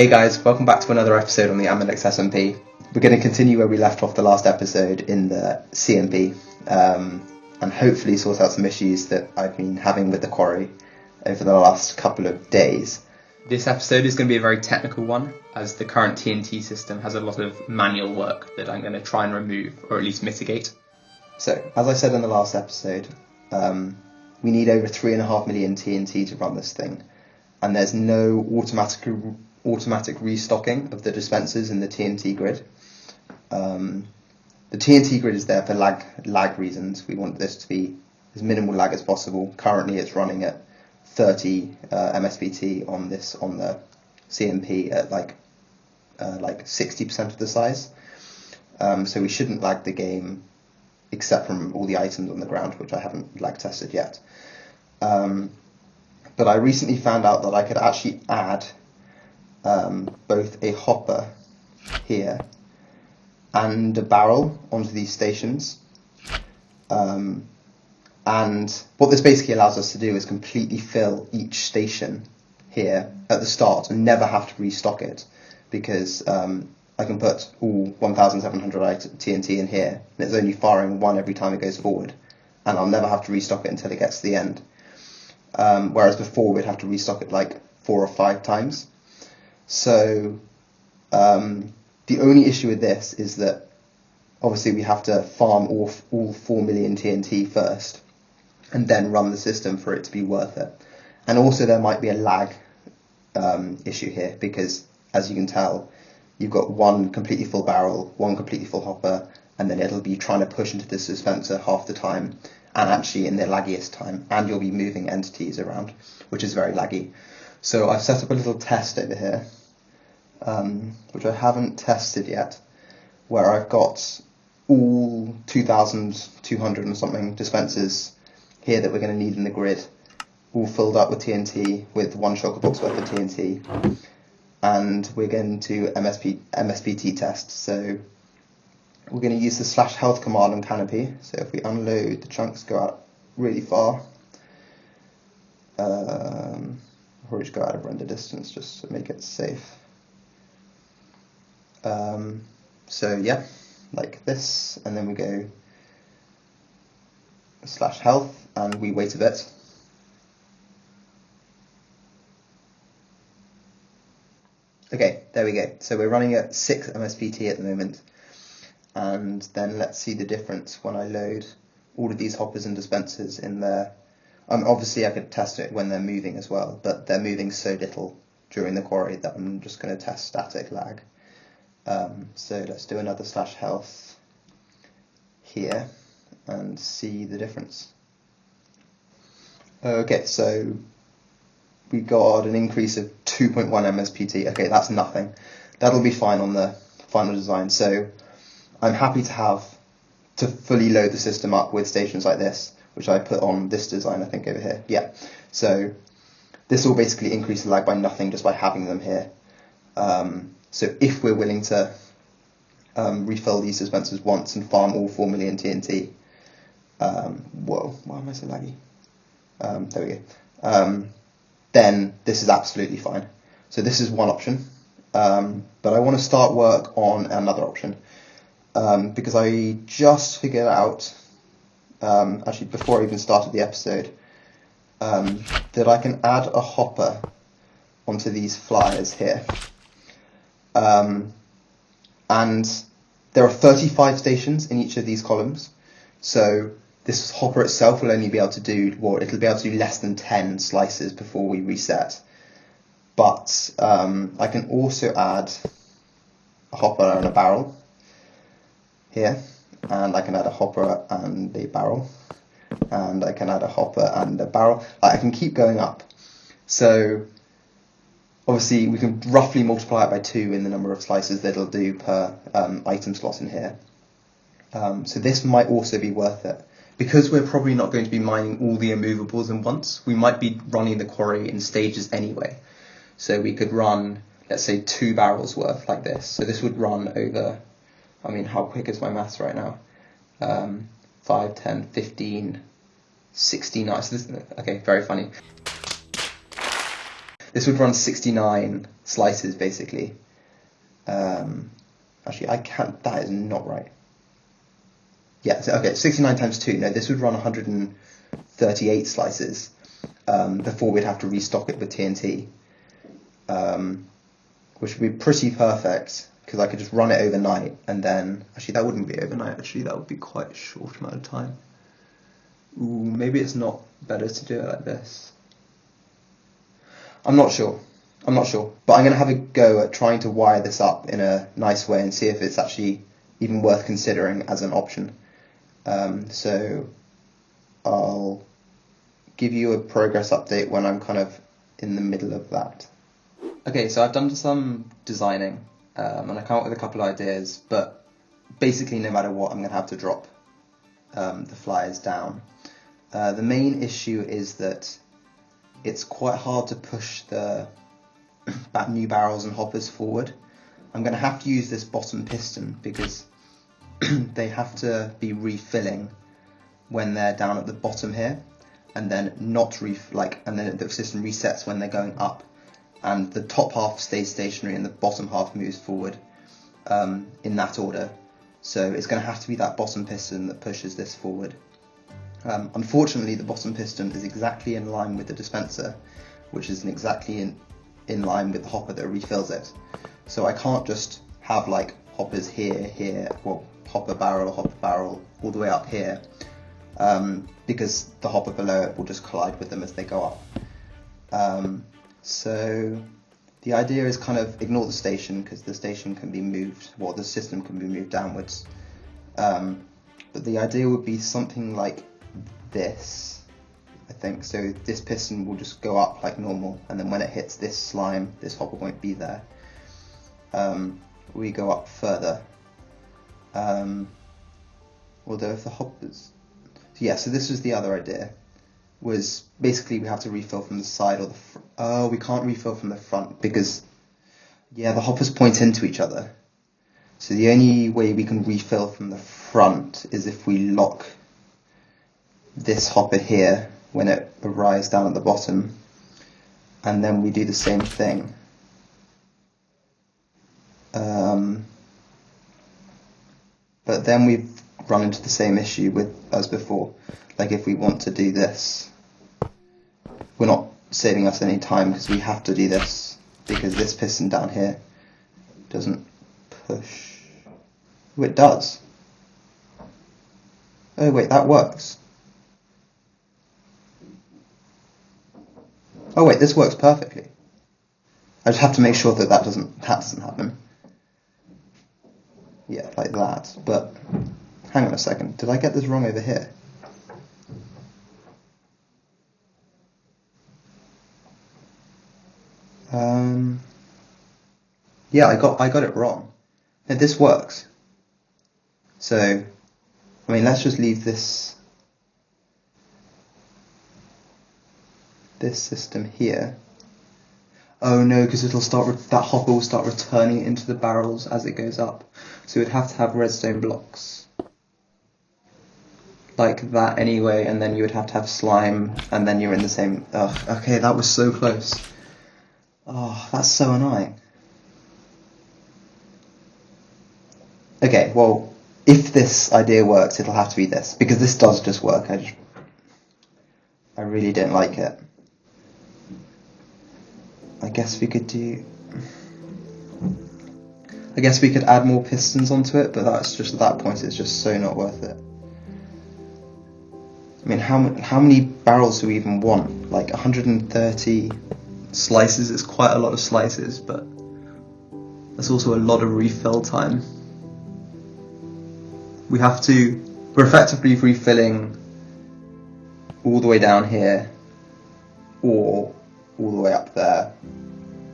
Hey guys, welcome back to another episode on the Amelix Smp. We're going to continue where we left off the last episode in the CMP and hopefully sort out some issues that I've been having with the quarry over the last couple of days. This episode is going to be a very technical one, as the current TNT system has a lot of manual work that I'm going to try and remove, or at least mitigate. So, as I said in the last episode, we need over 3.5 million TNT to run this thing, and there's no automatic restocking of the dispensers in the TNT grid. The TNT grid is there for lag reasons. We want this to be as minimal lag as possible. Currently it's running at 30 MSPT on the CMP at like 60% of the size. So we shouldn't lag the game except from all the items on the ground, which I haven't lag tested yet. But I recently found out that I could actually add both a hopper here and a barrel onto these stations. And what this basically allows us to do is completely fill each station here at the start and never have to restock it, because I can put all 1,700 TNT in here and it's only firing one every time it goes forward, and I'll never have to restock it until it gets to the end. Whereas before we'd have to restock it like 4 or 5 times. So the only issue with this is that obviously we have to farm all 4 million TNT first and then run the system for it to be worth it. And also there might be a lag issue here, because as you can tell, you've got one completely full barrel, one completely full hopper, and then it'll be trying to push into the dispenser half the time, and actually in the laggiest time, and you'll be moving entities around, which is very laggy. So I've set up a little test over here, which I haven't tested yet, where I've got all 2,200 and something dispensers here that we're going to need in the grid, all filled up with TNT, with one shulker box worth of TNT, and we're going to MSPT test. So we're going to use the /health command on Canopy. So if we unload, the chunks go out really far. Or just go out of render distance just to make it safe. So yeah, like this, and then we go /health and we wait a bit. Okay, there we go. So we're running at 6 MSPT at the moment. And then let's see the difference when I load all of these hoppers and dispensers in there. Obviously I could test it when they're moving as well, but they're moving so little during the quarry that I'm just going to test static lag. So let's do another /health here and see the difference. Okay, so we got an increase of 2.1 MSPT. Okay, that's nothing. That'll be fine on the final design. So I'm happy to fully load the system up with stations like this, which I put on this design, I think, over here. Yeah, so this will basically increase the lag by nothing just by having them here. So if we're willing to refill these dispensers once and farm all 4 million TNT, whoa, why am I so laggy? There we go. Then this is absolutely fine. So this is one option, but I want to start work on another option. Because I just figured out, actually before I even started the episode, that I can add a hopper onto these flyers here. And there are 35 stations in each of these columns, so this hopper itself will only be able to do, or it'll be able to do less than 10 slices before we reset. But I can also add a hopper and a barrel here, and I can add a hopper and a barrel, and I can add a hopper and a barrel. I can keep going up. So obviously we can roughly multiply it by 2 in the number of slices that it'll do per item slot in here. So this might also be worth it. Because we're probably not going to be mining all the immovables in once, we might be running the quarry in stages anyway. So we could run, let's say, 2 barrels worth like this. So this would run over, I mean, how quick is my maths right now? 5, 10, 15, 16 nights. Okay, very funny. This would run 69 slices basically. Actually, I can't. That is not right. Yeah. So, okay. 69 times 2. No, this would run 138 slices before we'd have to restock it with TNT, which would be pretty perfect because I could just run it overnight and then. Actually, that wouldn't be overnight. Actually, that would be quite a short amount of time. Ooh, maybe it's not better to do it like this. I'm not sure, but I'm going to have a go at trying to wire this up in a nice way and see if it's actually even worth considering as an option. So I'll give you a progress update when I'm kind of in the middle of that. Okay, so I've done some designing and I come up with a couple of ideas, but basically no matter what I'm going to have to drop the flyers down. The main issue is that it's quite hard to push the new barrels and hoppers forward. I'm going to have to use this bottom piston because they have to be refilling when they're down at the bottom here, and then and then the system resets when they're going up, and the top half stays stationary and the bottom half moves forward in that order. So it's going to have to be that bottom piston that pushes this forward. Unfortunately, the bottom piston is exactly in line with the dispenser, which is exactly in line with the hopper that refills it. So I can't just have like hoppers here, well, hopper barrel, all the way up here, because the hopper below it will just collide with them as they go up. So the idea is kind of ignore the station, because the station can be moved, well, the system can be moved downwards. But the idea would be something like this, I think. So this piston will just go up like normal, and then when it hits this slime, this hopper won't be there. We go up further. Although if the hoppers... So this was the other idea, was basically we have to refill from the side or the front. Oh, we can't refill from the front because, the hoppers point into each other. So the only way we can refill from the front is if we lock this hopper here when it arrives down at the bottom, and then we do the same thing. But then we've run into the same issue as before. Like if we want to do this, we're not saving us any time because we have to do this because this piston down here doesn't push. Oh, it does. Oh wait, that works. Oh wait, this works perfectly. I just have to make sure that doesn't happen. Yeah, like that. But hang on a second. Did I get this wrong over here? Yeah, I got it wrong. No, this works. So, I mean, let's just leave this system here. Oh no, because that hopper will start returning it into the barrels as it goes up. So we'd have to have redstone blocks like that anyway, and then you would have to have slime, and then you're in the same... Ugh, okay, that was so close. Oh, that's so annoying. Okay, well, if this idea works, it'll have to be this, because this does just work. I really don't like it. I guess we could add more pistons onto it, but that's just, at that point, it's just so not worth it. I mean, how many barrels do we even want? Like 130 slices is quite a lot of slices, but that's also a lot of refill time. We're effectively refilling all the way down here, or all the way up there.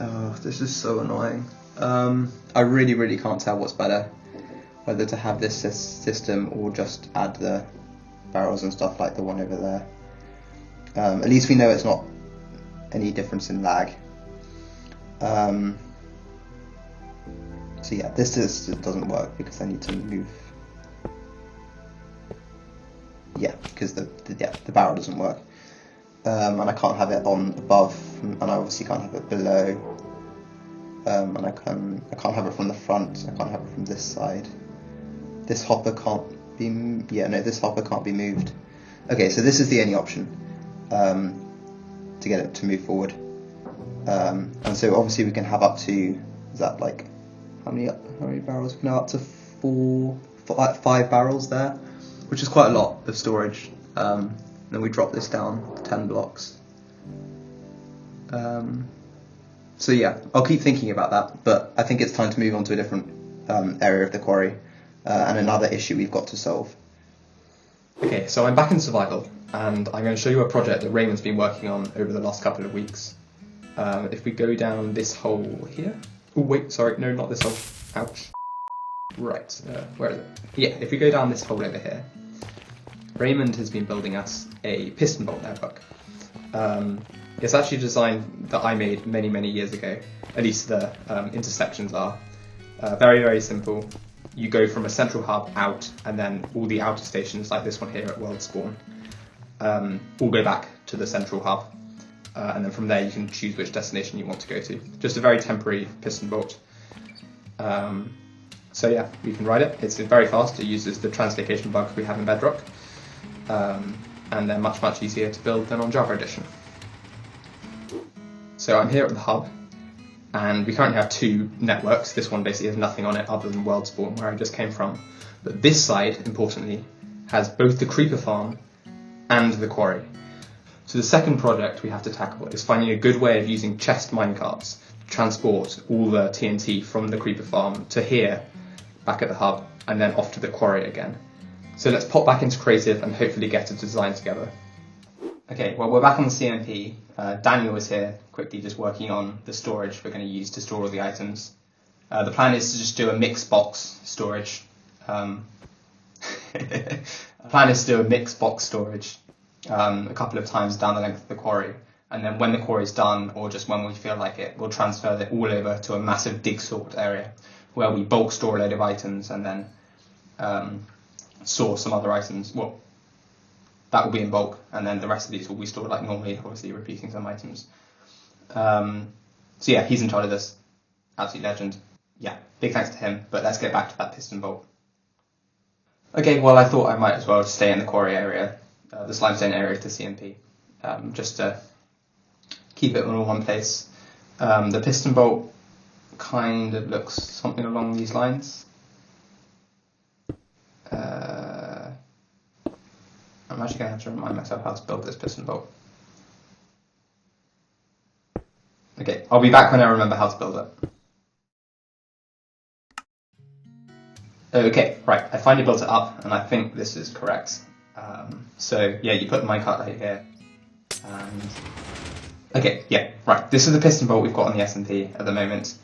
Oh, this is so annoying. I really, really can't tell what's better, whether to have this system or just add the barrels and stuff like the one over there. At least we know it's not any difference in lag. So yeah, this doesn't work because I need to move. Yeah, because the barrel doesn't work, and I can't have it on above from, and I obviously can't have it below, and I can't have it from the front. I can't have it from this side. This hopper can't be, this hopper can't be moved. Okay, so this is the only option to get it to move forward. And so obviously we can have up to, is that like, how many barrels? We can have up to 5 barrels there, which is quite a lot of storage. Then we drop this down 10 blocks. So yeah, I'll keep thinking about that, but I think it's time to move on to a different area of the quarry, and another issue we've got to solve. Okay, so I'm back in survival, and I'm going to show you a project that Raymond's been working on over the last couple of weeks. If we go down this hole here... Oh wait, sorry, no, not this hole. Ouch. Right, where is it? Yeah, if we go down this hole over here, Raymond has been building us a piston bolt network. It's actually a design that I made many, many years ago. At least the intersections are. Very, very simple. You go from a central hub out, and then all the outer stations, like this one here at World Spawn, all go back to the central hub. And then from there you can choose which destination you want to go to. Just a very temporary piston bolt. So yeah, we can ride it. It's very fast. It uses the translocation bugs we have in Bedrock. And they're much, much easier to build than on Java Edition. So I'm here at the hub, and we currently have 2 networks. This one basically has nothing on it other than World Spawn, where I just came from. But this side, importantly, has both the creeper farm and the quarry. So the second project we have to tackle is finding a good way of using chest minecarts to transport all the TNT from the creeper farm to here, back at the hub, and then off to the quarry again. So let's pop back into creative and hopefully get a design together. Okay, well, we're back on the CMP. Daniel is here, quickly just working on the storage we're going to use to store all the items. The plan is to just do a mixed box storage. A couple of times down the length of the quarry, and then when the quarry's done, or just when we feel like it, we'll transfer it all over to a massive dig sort area where we bulk store a load of items and then store some other items. Well, that will be in bulk, and then the rest of these will be stored like normally, obviously repeating some items. So yeah, he's in charge of this. Absolute legend. Yeah, big thanks to him, but let's get back to that piston bolt. Okay, well, I thought I might as well stay in the quarry area, this limestone area to CMP, just to keep it all in one place. The piston bolt kind of looks something along these lines. I'm actually going to have to remind myself how to build this piston bolt. Okay, I'll be back when I remember how to build it. Okay, right, I finally built it up, and I think this is correct. So yeah, you put the minecart right here, and okay, yeah, right. This is the piston bolt we've got on the SMP at the moment.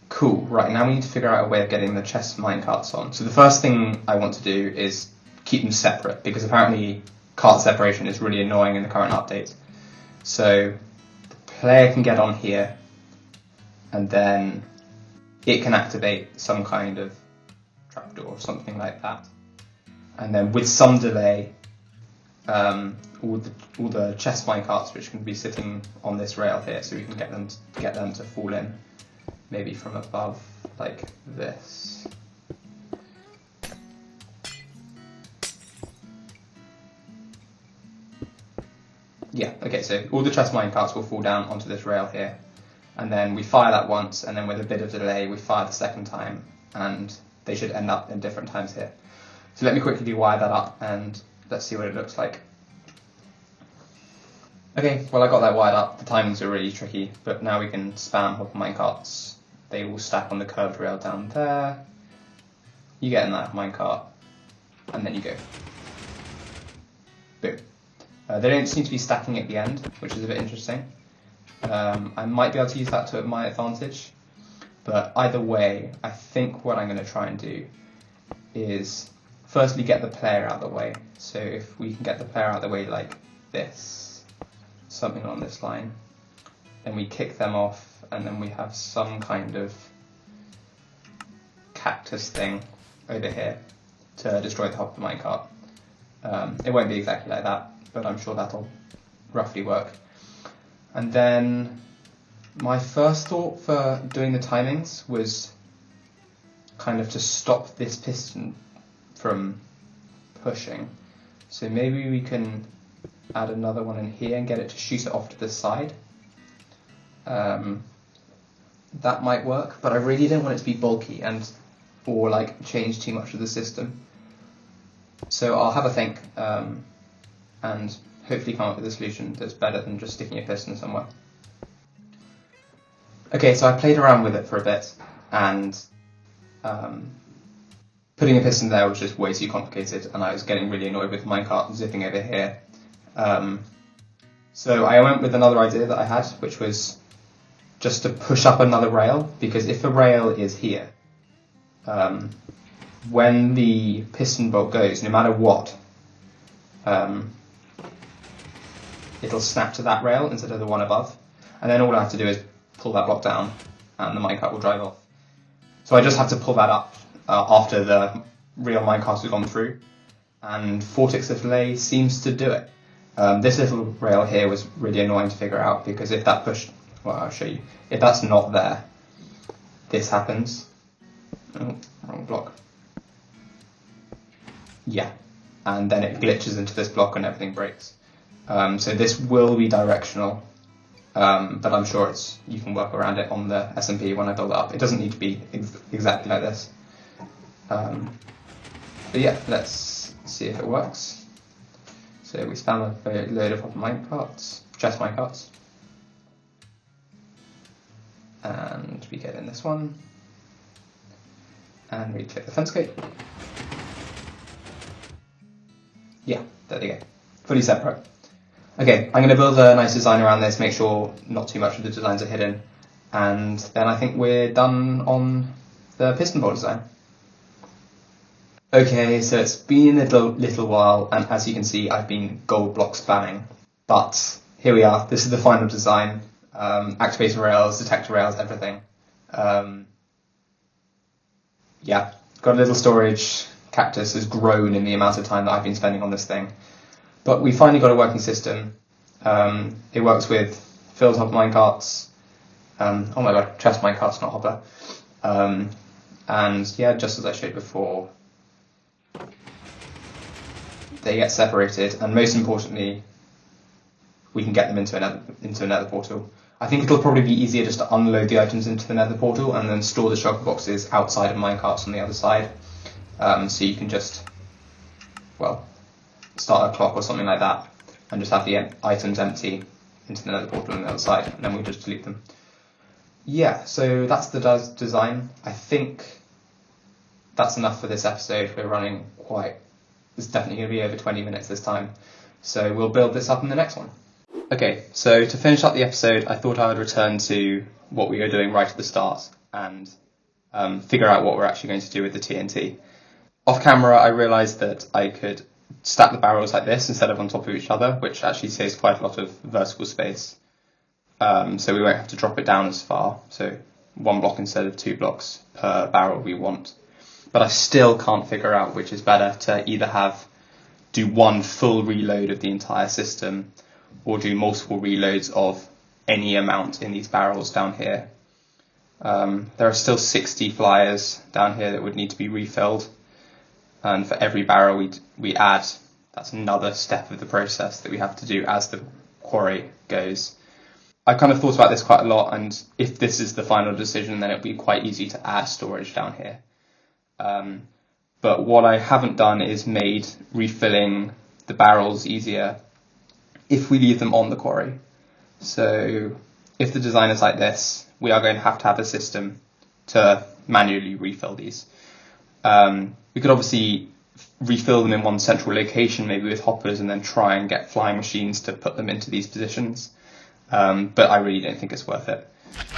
Cool. Right, now we need to figure out a way of getting the chest minecarts on. So the first thing I want to do is keep them separate, because apparently cart separation is really annoying in the current update. So the player can get on here, and then it can activate some kind of trapdoor or something like that. And then with some delay, all the chest minecarts, which can be sitting on this rail here, so we can get them to fall in, maybe from above like this. Yeah, okay, so all the chest minecarts will fall down onto this rail here, and then we fire that once, and then with a bit of delay we fire the second time, and they should end up in different times here. So let me quickly wire that up, and let's see what it looks like. Okay, well, I got that wired up. The timings are really tricky, but now we can spam hopper minecarts. They will stack on the curved rail down there. You get in that minecart, and then you go. Boom. They don't seem to be stacking at the end, which is a bit interesting. I might be able to use that to my advantage, but either way, I think what I'm going to try and do is firstly get the player out of the way. So if we can get the player out of the way like this, something on this line, then we kick them off, and then we have some kind of cactus thing over here to destroy the hopper minecart. It won't be exactly like that, but I'm sure that'll roughly work. And then my first thought for doing the timings was kind of to stop this piston from pushing. So maybe we can add another one in here and get it to shoot it off to the side. That might work, but I really don't want it to be bulky or like change too much of the system. So I'll have a think and hopefully come up with a solution that's better than just sticking a piston somewhere. Okay, so I played around with it for a bit, and putting a piston there was just way too complicated, and I was getting really annoyed with the minecart zipping over here. So I went with another idea that I had, which was just to push up another rail, because if a rail is here, when the piston bolt goes, no matter what, it'll snap to that rail instead of the one above, and then all I have to do is pull that block down and the minecart will drive off. So I just had to pull that up after the real minecart has gone through, and Vortex Fillet seems to do it. This little rail here was really annoying to figure out, because if that pushed, well, I'll show you, if that's not there, this happens. Oh, wrong block. Yeah, and then it glitches into this block and everything breaks. So this will be directional, but I'm sure you can work around it on the SMP when I build it up. It doesn't need to be exactly like this. But yeah, let's see if it works. So we spam a load of minecarts, chest minecarts, and we get in this one, and we click the fence gate. Yeah, there they go, fully separate. Okay, I'm going to build a nice design around this, make sure not too much of the designs are hidden, and then I think we're done on the piston bolt design. Okay, so it's been a little while, and as you can see, I've been gold block spamming, but here we are. This is the final design. Activator rails, detector rails, everything. Yeah, got a little storage. Cactus has grown in the amount of time that I've been spending on this thing. But we finally got a working system. It works with filled hopper minecarts. Oh my god, chest minecarts, not hopper. And yeah, just as I showed before, they get separated, and most importantly, we can get them into a nether portal. I think it'll probably be easier just to unload the items into the nether portal and then store the shulker boxes outside of minecarts on the other side. So you can just, well, start a clock or something like that and just have the items empty into the nether portal on the other side, and then we just delete them. Yeah, so that's the design. I think that's enough for this episode. We're running it's definitely going to be over 20 minutes this time. So we'll build this up in the next one. Okay, so to finish up the episode, I thought I would return to what we were doing right at the start and figure out what we're actually going to do with the TNT. Off camera, I realised that I could stack the barrels like this instead of on top of each other, which actually saves quite a lot of vertical space. So we won't have to drop it down as far. So 1 block instead of 2 blocks per barrel we want. But I still can't figure out which is better, to either do 1 full reload of the entire system or do multiple reloads of any amount in these barrels down here. There are still 60 flyers down here that would need to be refilled, and for every barrel we add, that's another step of the process that we have to do as the quarry goes. I kind of thought about this quite a lot, and if this is the final decision, then it'll be quite easy to add storage down here. But what I haven't done is made refilling the barrels easier if we leave them on the quarry. So if the design is like this, we are going to have a system to manually refill these. We could obviously refill them in one central location, maybe with hoppers, and then try and get flying machines to put them into these positions. But I really don't think it's worth it.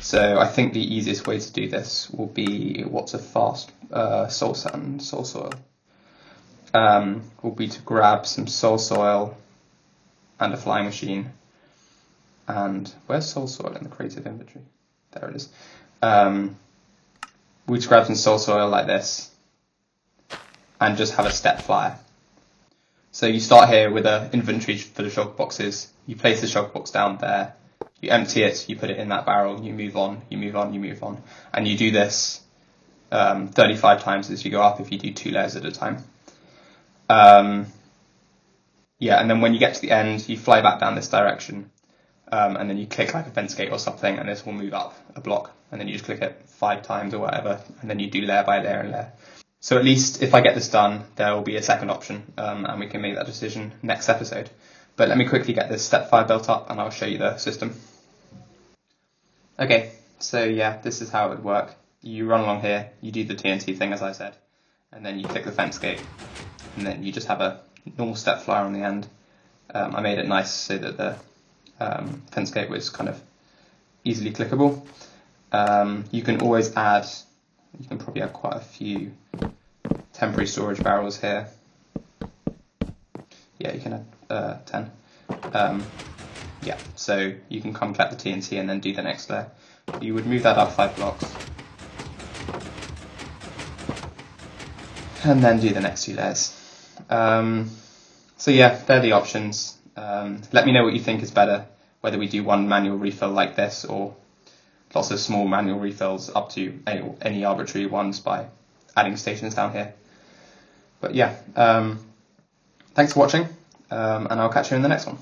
So I think the easiest way to do this will be, what's a fast soul soil? Will be to grab some soul soil and a flying machine. And where's soul soil in the creative inventory? There it is. We just grab some soul soil like this and just have a step flyer. So you start here with an inventory full of shulker boxes. you place the shulk box down there, you empty it, you put it in that barrel, you move on, you move on, you move on, and you do this 35 times as you go up if you do 2 layers at a time. Yeah, and then when you get to the end, you fly back down this direction, and then you click like a fence gate or something, and this will move up a block, and then you just click it 5 times or whatever, and then you do layer by layer and layer. So at least if I get this done, there will be a second option, and we can make that decision next episode. But let me quickly get this step 5 built up, and I'll show you the system. Okay, so yeah, this is how it would work. You run along here, you do the TNT thing as I said, and then you click the fence gate, and then you just have a normal step flyer on the end. I made it nice so that the fence gate was kind of easily clickable. You can always add, you can probably add quite a few temporary storage barrels here. Yeah, you can add 10. Yeah, so you can come collect the TNT and then do the next layer. You would move that up 5 blocks. And then do the next 2 layers. So yeah, they're the options. Let me know what you think is better, whether we do one manual refill like this or lots of small manual refills up to any arbitrary ones by adding stations down here. But yeah, thanks for watching, and I'll catch you in the next one.